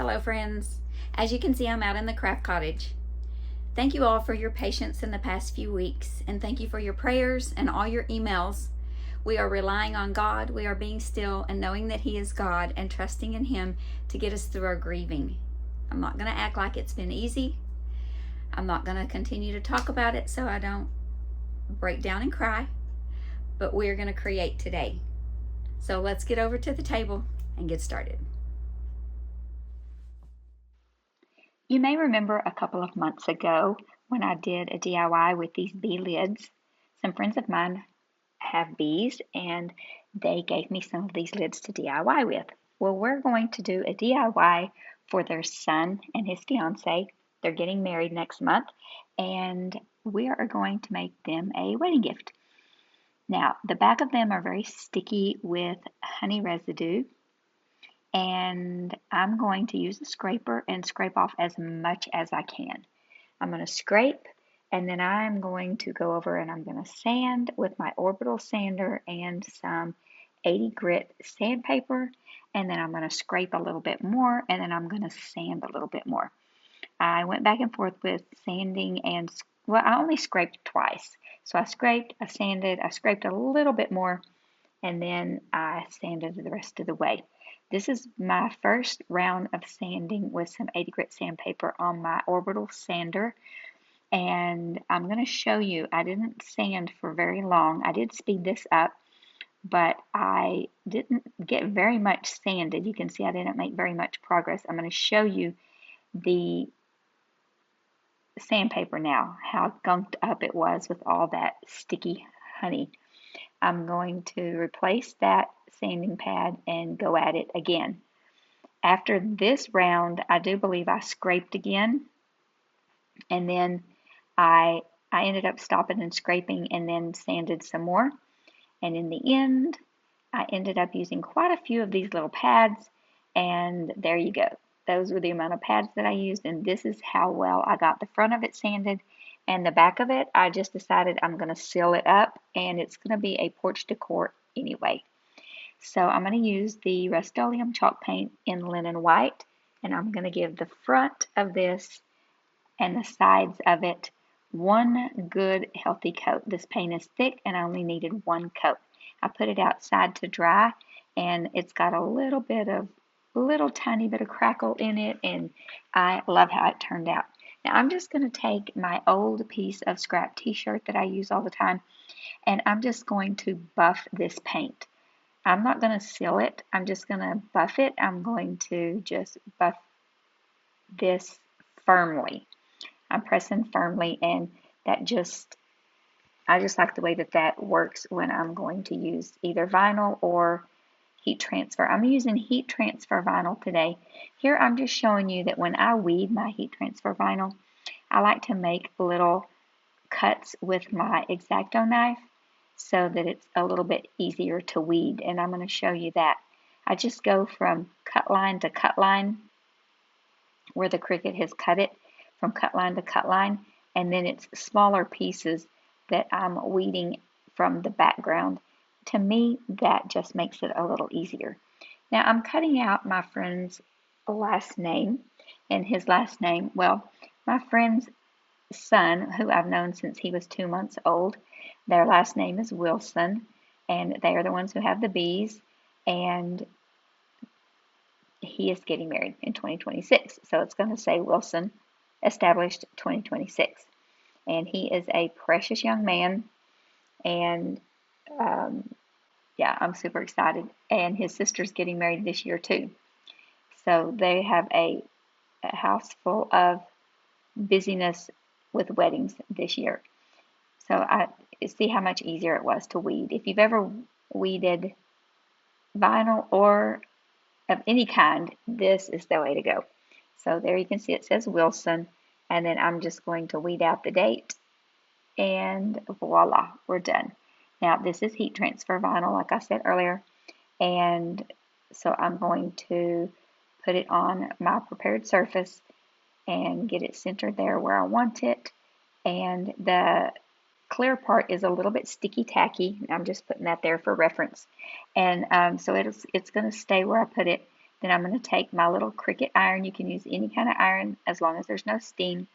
Hello friends. As you can see, I'm out in the craft cottage. Thank you all for your patience in the past few weeks, and thank you for your prayers and all your emails. We are relying on God, we are being still and knowing that He is God and trusting in Him to get us through our grieving. I'm not going to act like it's been easy. I'm not going to continue to talk about it so I don't break down and cry, but we're going to create today. So let's get over to the table and get started. You may remember a couple of months ago when I did a DIY with these bee lids. Some friends of mine have bees and they gave me some of these lids to DIY with. Well, we're going to do a DIY for their son and his fiance. They're getting married next month and we are going to make them a wedding gift. Now, the back of them are very sticky with honey residue. And I'm going to use a scraper and scrape off as much as I can. I'm going to scrape and then I'm going to go over and I'm going to sand with my orbital sander and some 80 grit sandpaper, and then I'm going to scrape a little bit more and then I'm going to sand a little bit more. I went back and forth with sanding and, well, I only scraped twice. So I scraped, I sanded, I scraped a little bit more, and then I sanded the rest of the way. This is my first round of sanding with some 80 grit sandpaper on my orbital sander, and I'm going to show you, I didn't sand for very long. I did speed this up, but I didn't get very much sanded. You can see I didn't make very much progress. I'm going to show you the sandpaper now, how gunked up it was with all that sticky honey. I'm going to replace that sanding pad and go at it again. After this round, I do believe I scraped again, and then I ended up stopping and scraping and then sanded some more. And in the end, I ended up using quite a few of these little pads, and there you go. Those were the amount of pads that I used, and this is how well I got the front of it sanded. And the back of it, I just decided I'm going to seal it up, and it's going to be a porch decor anyway. So I'm going to use the Rust-Oleum chalk paint in linen white, and I'm going to give the front of this and the sides of it one good healthy coat. This paint is thick and I only needed one coat. I put it outside to dry, and it's got a little tiny bit of crackle in it, and I love how it turned out. Now I'm just going to take my old piece of scrap t-shirt that I use all the time, and I'm just going to buff this paint. I'm not going to seal it. I'm just going to buff it. I'm going to just buff this firmly. I'm pressing firmly, and I just like the way that works when I'm going to use either vinyl or heat transfer. I'm using heat transfer vinyl today. Here I'm just showing you that when I weed my heat transfer vinyl, I like to make little cuts with my X-Acto knife so that it's a little bit easier to weed, and I'm going to show you that. I just go from cut line to cut line where the Cricut has cut it, from cut line to cut line, and then it's smaller pieces that I'm weeding from the background. To me, that just makes it a little easier. Now I'm cutting out my friend's last name, and his last name, well, my friend's son, who I've known since he was 2 months old, their last name is Wilson, and they are the ones who have the bees, and he is getting married in 2026. So it's going to say Wilson, established 2026. And he is a precious young man, and yeah, I'm super excited. And his sister's getting married this year too. So they have a house full of busyness with weddings this year. So I see how much easier it was to weed. If you've ever weeded vinyl or of any kind, this is the way to go. So there you can see it says Wilson, and then I'm just going to weed out the date, and voila, we're done. Now this is heat transfer vinyl, like I said earlier, and so I'm going to put it on my prepared surface and get it centered there where I want it. And the clear part is a little bit sticky tacky. I'm just putting that there for reference. And so it's going to stay where I put it. Then I'm going to take my little Cricut iron. You can use any kind of iron as long as there's no steam.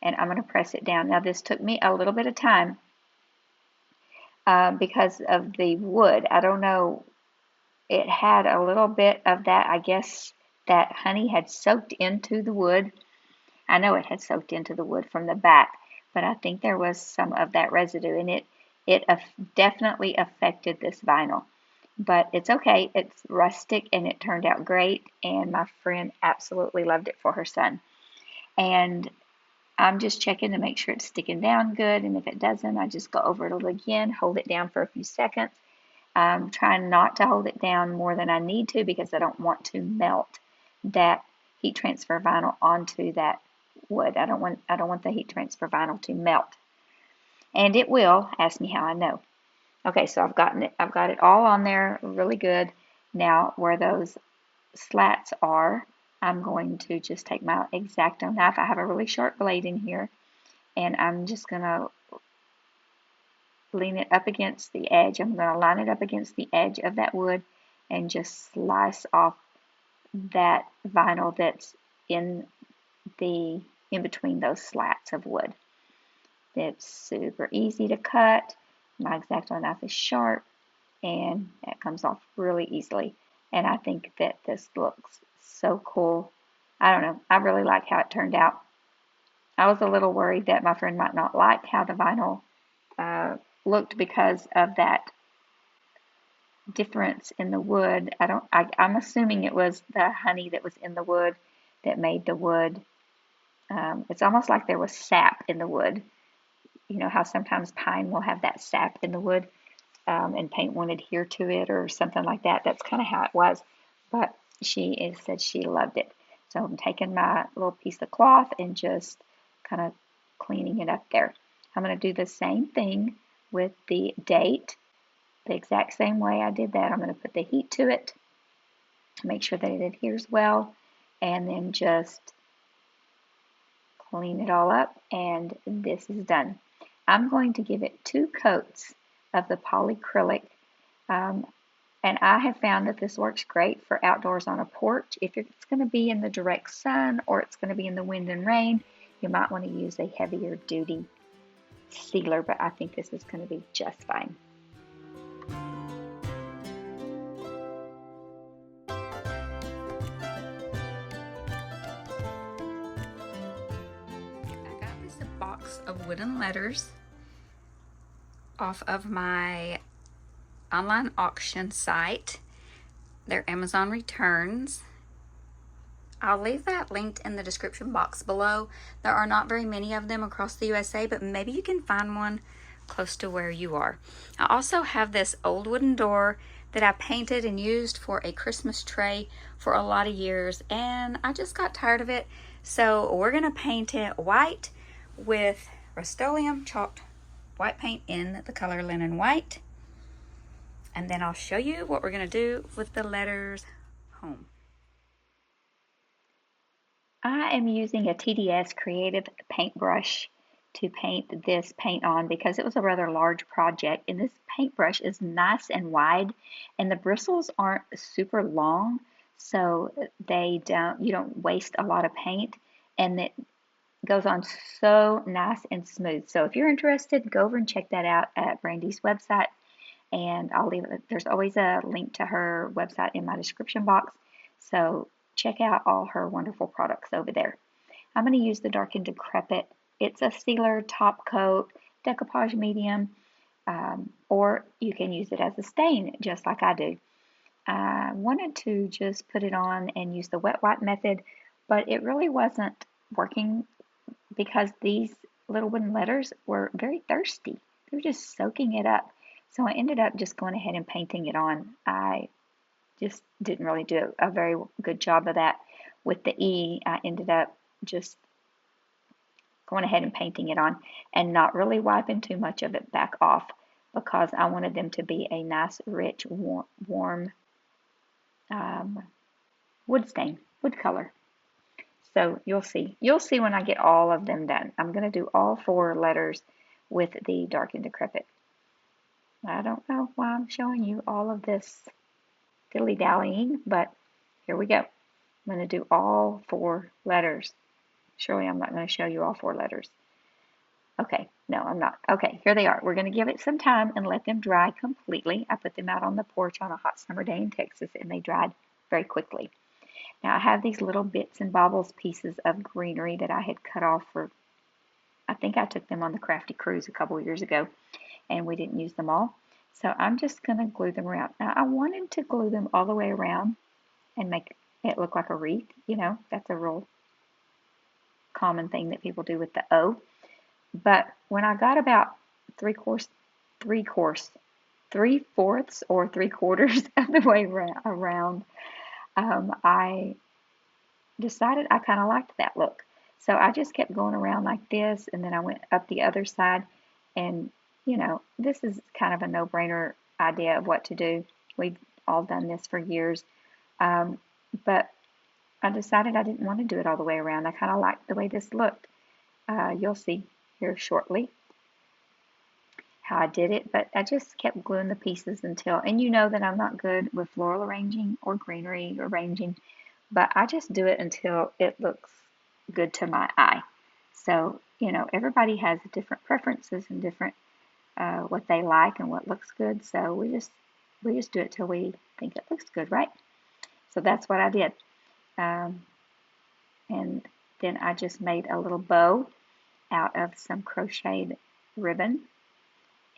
And I'm going to press it down. Now this took me a little bit of time because of the wood. I don't know, it had a little bit of that, I guess that honey had soaked into the wood. I know it had soaked into the wood from the back, but I think there was some of that residue, and it definitely affected this vinyl. But it's okay, it's rustic and it turned out great, and my friend absolutely loved it for her son. And I'm just checking to make sure it's sticking down good, and if it doesn't, I just go over it again, hold it down for a few seconds. I'm trying not to hold it down more than I need to because I don't want to melt that heat transfer vinyl onto that wood. I don't want the heat transfer vinyl to melt. And it will. Ask me how I know. Okay, so I've got it all on there really good. Now where those slats are, I'm going to just take my X-Acto knife. I have a really sharp blade in here, and I'm just going to lean it up against the edge. I'm going to line it up against the edge of that wood and just slice off that vinyl that's in between those slats of wood. It's super easy to cut. My X-Acto knife is sharp, and that comes off really easily. And I think that this looks so cool. I don't know. I really like how it turned out. I was a little worried that my friend might not like how the vinyl looked because of that difference in the wood. I'm assuming it was the honey that was in the wood that made the wood. It's almost like there was sap in the wood. You know how sometimes pine will have that sap in the wood, and paint won't adhere to it or something like that. That's kind of how it was. But she said she loved it. So I'm taking my little piece of cloth and just kind of cleaning it up there. I'm going to do the same thing with the date, the exact same way I did that. I'm going to put the heat to it, make sure that it adheres well, and then just clean it all up, and this is done. I'm going to give it 2 coats of the polyacrylic, and I have found that this works great for outdoors on a porch. If it's going to be in the direct sun or it's going to be in the wind and rain, you might want to use a heavier duty sealer, but I think this is going to be just fine. I got this box of wooden letters off of my online auction site. They're Amazon returns. I'll leave that linked in the description box below. There are not very many of them across the USA, but maybe you can find one close to where you are. I also have this old wooden door that I painted and used for a Christmas tray for a lot of years, and I just got tired of it. So we're gonna paint it white with Rust-Oleum chalked white paint in the color linen white. And then I'll show you what we're gonna do with the letters home. I am using a TDS Creative paintbrush to paint this paint on because it was a rather large project, and this paintbrush is nice and wide, and the bristles aren't super long, so you don't waste a lot of paint, and it goes on so nice and smooth. So if you're interested, go over and check that out at Brandy's website, and I'll leave it. There's always a link to her website in my description box, so check out all her wonderful products over there. I'm going to use the Dark and Decrepit. It's a sealer top coat, decoupage medium, or you can use it as a stain just like I do. I wanted to just put it on and use the wet wipe method, but it really wasn't working because these little wooden letters were very thirsty. They were just soaking it up. So I ended up just going ahead and painting it on. I just didn't really do a very good job of that. With the E, I ended up just going ahead and painting it on and not really wiping too much of it back off because I wanted them to be a nice, rich, warm wood stain, wood color. So you'll see. You'll see when I get all of them done. I'm going to do all 4 letters with the Dark and Decrepit. I don't know why I'm showing you all of this dilly-dallying, but here we go. I'm going to do all 4 letters. Surely I'm not going to show you all 4 letters. Okay, no, I'm not. Okay, here they are. We're going to give it some time and let them dry completely. I put them out on the porch on a hot summer day in Texas, and they dried very quickly. Now I have these little bits and bobbles pieces of greenery that I had cut off for, I think I took them on the Crafty Cruise a couple of years ago, and we didn't use them all. So I'm just going to glue them around. Now I wanted to glue them all the way around and make it look like a wreath. You know, that's a real common thing that people do with the O. But when I got about 3/4 or 3/4 of the way around, I decided I kind of liked that look. So I just kept going around like this, and then I went up the other side. And, you know, this is kind of a no-brainer idea of what to do. We've all done this for years. But I decided I didn't want to do it all the way around. I kind of liked the way this looked. You'll see here shortly how I did it, but I just kept gluing the pieces until, and you know that I'm not good with floral arranging or greenery arranging, but I just do it until it looks good to my eye. So, you know, everybody has different preferences and different what they like and what looks good. So we just do it till we think it looks good, right? So that's what I did. And then I just made a little bow out of some crocheted ribbon,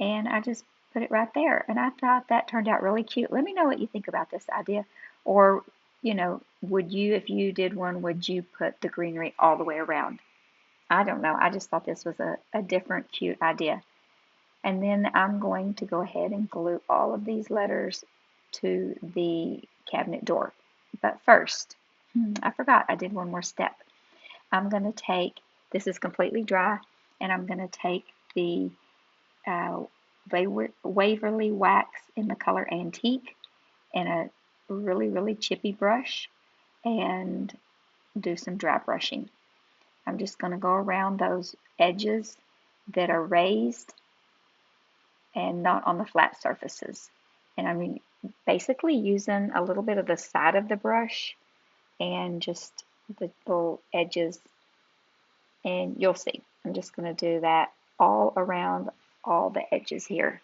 and I just put it right there, and I thought that turned out really cute. Let me know what you think about this idea, or, you know, would you, if you did one, would you put the greenery all the way around? I don't know. I just thought this was a different, cute idea. And then I'm going to go ahead and glue all of these letters to the cabinet door. But first, I forgot, I did one more step. I'm going to take, this is completely dry, and I'm going to take the Waverly wax in the color Antique and a really, really chippy brush and do some dry brushing. I'm just going to go around those edges that are raised and not on the flat surfaces. And I'm basically using a little bit of the side of the brush and just the little edges, and you'll see. I'm just going to do that all around all the edges here.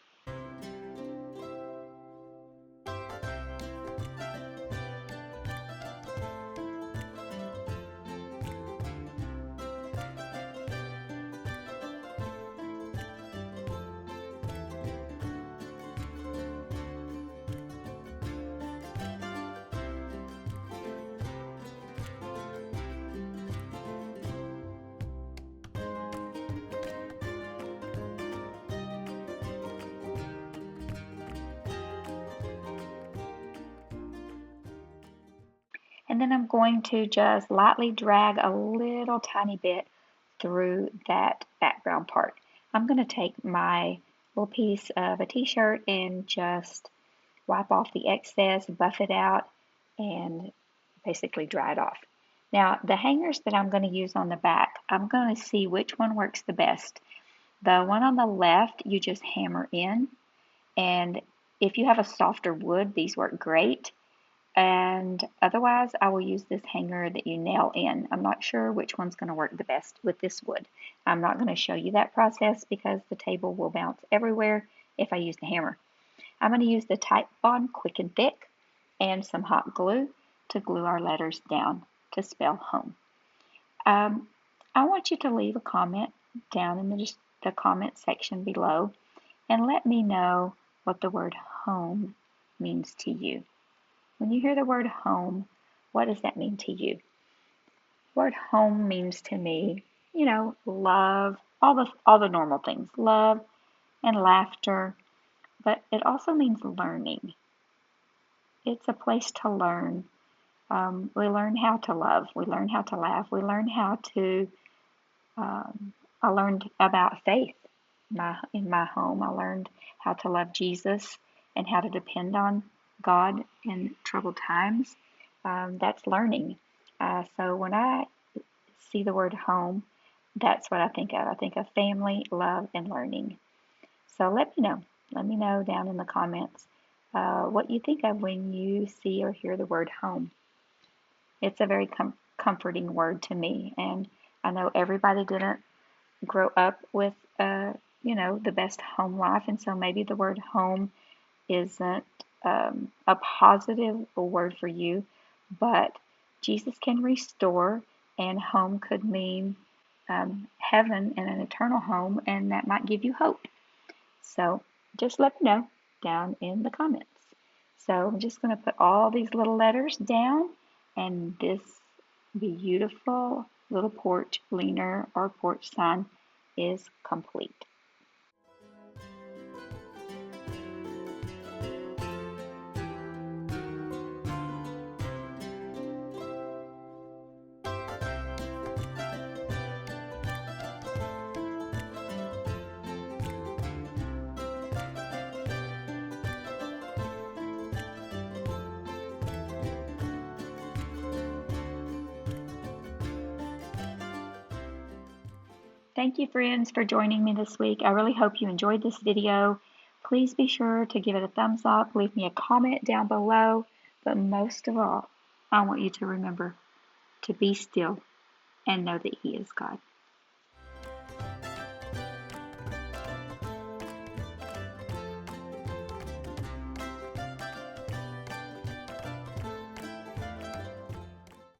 And then I'm going to just lightly drag a little tiny bit through that background part. I'm going to take my little piece of a t-shirt and just wipe off the excess, buff it out, and basically dry it off. Now, the hangers that I'm going to use on the back, I'm going to see which one works the best. The one on the left, you just hammer in, and if you have a softer wood, these work great. And otherwise, I will use this hanger that you nail in. I'm not sure which one's going to work the best with this wood. I'm not going to show you that process because the table will bounce everywhere if I use the hammer. I'm going to use the Titebond Quick and Thick and some hot glue to glue our letters down to spell home. I want you to leave a comment down in the comment section below and let me know what the word home means to you. When you hear the word home, what does that mean to you? The word home means to me, you know, love, all the normal things, love and laughter, but it also means learning. It's a place to learn. We learn how to love. We learn how to laugh. We learn how to, I learned about faith in my home. I learned how to love Jesus and how to depend on God in troubled times. That's learning. So when I see the word home, that's what I think of. I think of family, love, and learning. So let me know. Let me know down in the comments what you think of when you see or hear the word home. It's a very comforting word to me. And I know everybody didn't grow up with, the best home life. And so maybe the word home isn't a positive word for you, but Jesus can restore, and home could mean heaven and an eternal home, and that might give you hope. So just let me know down in the comments. So I'm just going to put all these little letters down, and this beautiful little porch leaner or porch sign is complete. Thank you, friends, for joining me this week. I really hope you enjoyed this video. Please be sure to give it a thumbs up, leave me a comment down below, but most of all, I want you to remember to be still and know that He is God.